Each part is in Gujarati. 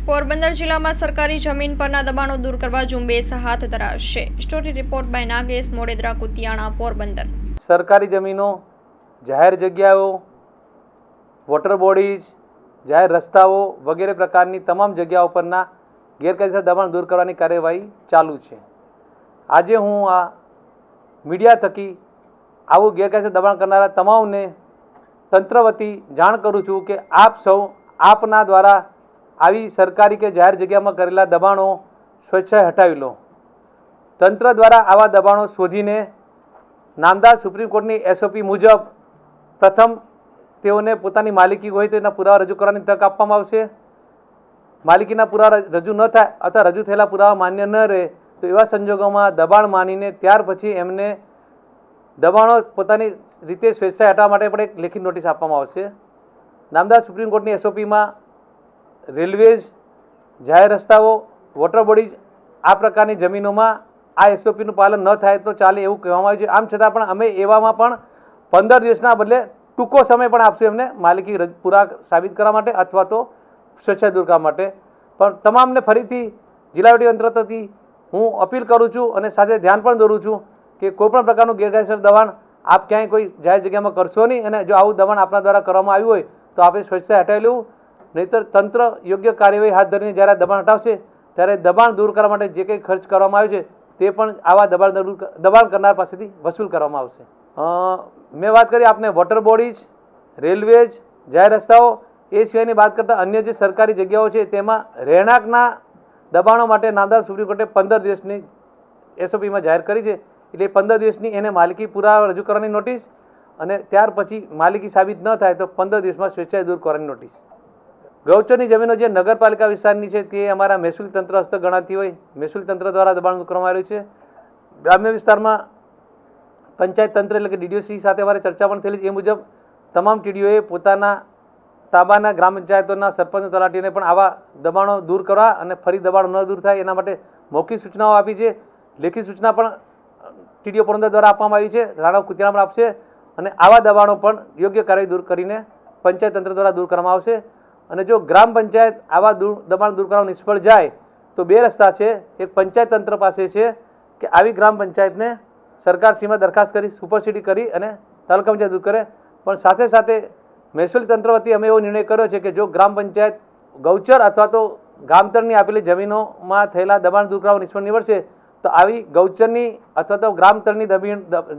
પોરબંદર જિલ્લામાં સરકારી જમીન પરના દબાણો દૂર કરવા ઝુંબેશ હાથ ધરાશે. Story report by Nagesh Modedara, Kutiyana, Porbandar. સરકારી જમીનો, જાહેર જગ્યાઓ, વોટર બોડીઝ, જાહેર રસ્તાઓ વગેરે પ્રકારની તમામ જગ્યાઓ પરના ગેરકાયદેસર દબાણ દૂર કરવાની કાર્યવાહી ચાલુ છે. આજે હું આ મીડિયા થકી આવું ગેરકાયદેસર દબાણ કરનારા તમામને તંત્ર વતી જાણ કરું છું કે આપ સૌ આપના દ્વારા આવી સરકારી કે જાહેર જગ્યામાં કરેલા દબાણો સ્વેચ્છાએ હટાવી લો. તંત્ર દ્વારા આવા દબાણો શોધીને નામદાર સુપ્રીમ કોર્ટની એસઓપી મુજબ પ્રથમ તેઓને પોતાની માલિકી હોય તો એના પુરાવા રજૂ કરવાની તક આપવામાં આવશે. માલિકીના પુરાવા રજૂ ન થાય અથવા રજૂ થયેલા પુરાવા માન્ય ન રહે તો એવા સંજોગોમાં દબાણ માનીને ત્યાર પછી એમને દબાણો પોતાની રીતે સ્વેચ્છાએ હટાવવા માટે પણ એક લેખિત નોટિસ આપવામાં આવશે. નામદાર સુપ્રીમ કોર્ટની એસઓપીમાં રેલવેઝ, જાહેર રસ્તાઓ, વોટર બોડીઝ આ પ્રકારની જમીનોમાં આ એસઓપીનું પાલન ન થાય તો ચાલે એવું કહેવામાં આવ્યું છે. આમ છતાં પણ અમે એવામાં પણ 15 દિવસના બદલે ટૂંકો સમય પણ આપશું એમને માલિકી પૂરા સાબિત કરવા માટે અથવા તો સ્વેચ્છાએ દૂર કરવા માટે. પણ તમામને ફરીથી જિલ્લા વહીવટી તંત્રથી હું અપીલ કરું છું અને સાથે ધ્યાન પણ દોરું છું કે કોઈપણ પ્રકારનું ગેરકાયદેસર દબાણ આપ ક્યાંય કોઈ જાહેર જગ્યામાં કરશો નહીં અને જો આવું દબાણ આપણા દ્વારા કરવામાં આવ્યું હોય તો આપણે સ્વેચ્છાએ હટાવી લેવું. નહીંતર તંત્ર યોગ્ય કાર્યવાહી હાથ ધરીને જ્યારે દબાણ હટાવશે ત્યારે દબાણ દૂર કરવા માટે જે કંઈ ખર્ચ કરવામાં આવ્યો છે તે પણ આવા દબાણ કરનાર પાસેથી વસૂલ કરવામાં આવશે. મેં વાત કરી આપને વોટર બોડીઝ, રેલવેઝ, જાહેર રસ્તાઓ એ સિવાયની વાત કરતાં અન્ય જે સરકારી જગ્યાઓ છે તેમાં રહેણાંકના દબાણો માટે નામદાર સુપ્રીમ કોર્ટે 15 દિવસની એસઓપીમાં જાહેર કરી છે. એટલે 15 દિવસની એને માલિકી પુરાવા રજૂ કરવાની નોટિસ અને ત્યાર પછી માલિકી સાબિત ન થાય તો 15 દિવસમાં સ્વેચ્છાએ દૂર કરવાની નોટિસ. ગૌચરની જમીનો જે નગરપાલિકા વિસ્તારની છે તે અમારા મહેસૂલી તંત્ર હસ્તક ગણાતી હોય મહેસૂલી તંત્ર દ્વારા દબાણ કરવામાં આવ્યું છે. ગ્રામ્ય વિસ્તારમાં પંચાયત તંત્ર એટલે કે ડીડીઓસી સાથે અમારે ચર્ચા પણ થયેલી છે. એ મુજબ તમામ ટીડીઓએ પોતાના તાબાના ગ્રામ પંચાયતોના સરપંચ તલાટીને પણ આવા દબાણો દૂર કરવા અને ફરી દબાણ ન દૂર થાય એના માટે મૌખિક સૂચનાઓ આપી છે. લેખિત સૂચના પણ ટીડીઓ પોરબંદર દ્વારા આપવામાં આવી છે. રાણા કુતિયાણા પણ આપશે અને આવા દબાણો પણ યોગ્ય કાર્યવાહી દૂર કરીને પંચાયત તંત્ર દ્વારા દૂર કરવામાં આવશે. અને જો ગ્રામ પંચાયત આવા દબાણ દૂર કરવા નિષ્ફળ જાય તો બે રસ્તા છે. એક પંચાયત તંત્ર પાસે છે કે આવી ગ્રામ પંચાયતને સરકારશ્રીમાં દરખાસ્ત કરી સુપરસીડી કરી અને તાલુકા પંચાયત દૂર કરે. પણ સાથે સાથે મહેસૂલી તંત્ર વતી અમે એવો નિર્ણય કર્યો છે કે જો ગ્રામ પંચાયત ગૌચર અથવા તો ગામતળની આપેલી જમીનોમાં થયેલા દબાણ દૂર કરવા નિષ્ફળ નીવડશે તો આવી ગૌચરની અથવા તો ગ્રામતળની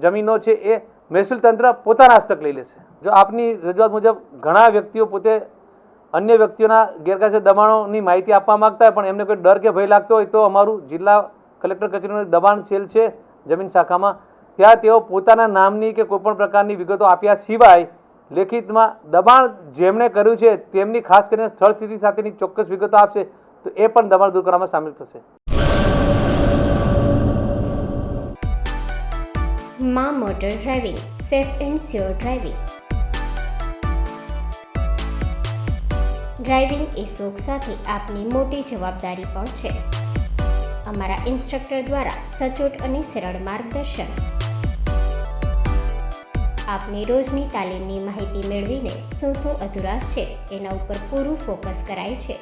જમીનો છે એ મહેસૂલી તંત્ર પોતાના હસ્તક લઈ લેશે. જો આપની રજૂઆત મુજબ ઘણા વ્યક્તિઓ પોતે અન્ય વ્યક્તિઓના ગેરકાયદેસર દબાણોની માહિતી આપવા માગતા હોય પણ એમને કોઈ ડર કે ભય લાગતો હોય તો અમારું જિલ્લા કલેક્ટર કચેરીનું દબાણ સેલ છે જમીન શાખામાં, ત્યાં તેઓ પોતાના નામની કે કોઈપણ પ્રકારની વિગતો આપ્યા સિવાય લેખિતમાં દબાણ જેમણે કર્યું છે તેમની ખાસ કરીને સ્થળ સ્થિતિ સાથેની ચોક્કસ વિગતો આપશે તો એ પણ દબાણ દૂર કરવામાં સામેલ થશે. માં motor driving, safe and sure driving. Driving એ શોખ સાથે આપની મોટી જવાબદારી પણ છે. અમારા ઇન્સ્ટ્રક્ટર દ્વારા સચોટ અને સરળ માર્ગદર્શન. આપની રોજની તાલીમની માહિતી મેળવીને શું અધુરાશ છે એના ઉપર પૂરું ફોકસ કરાય છે.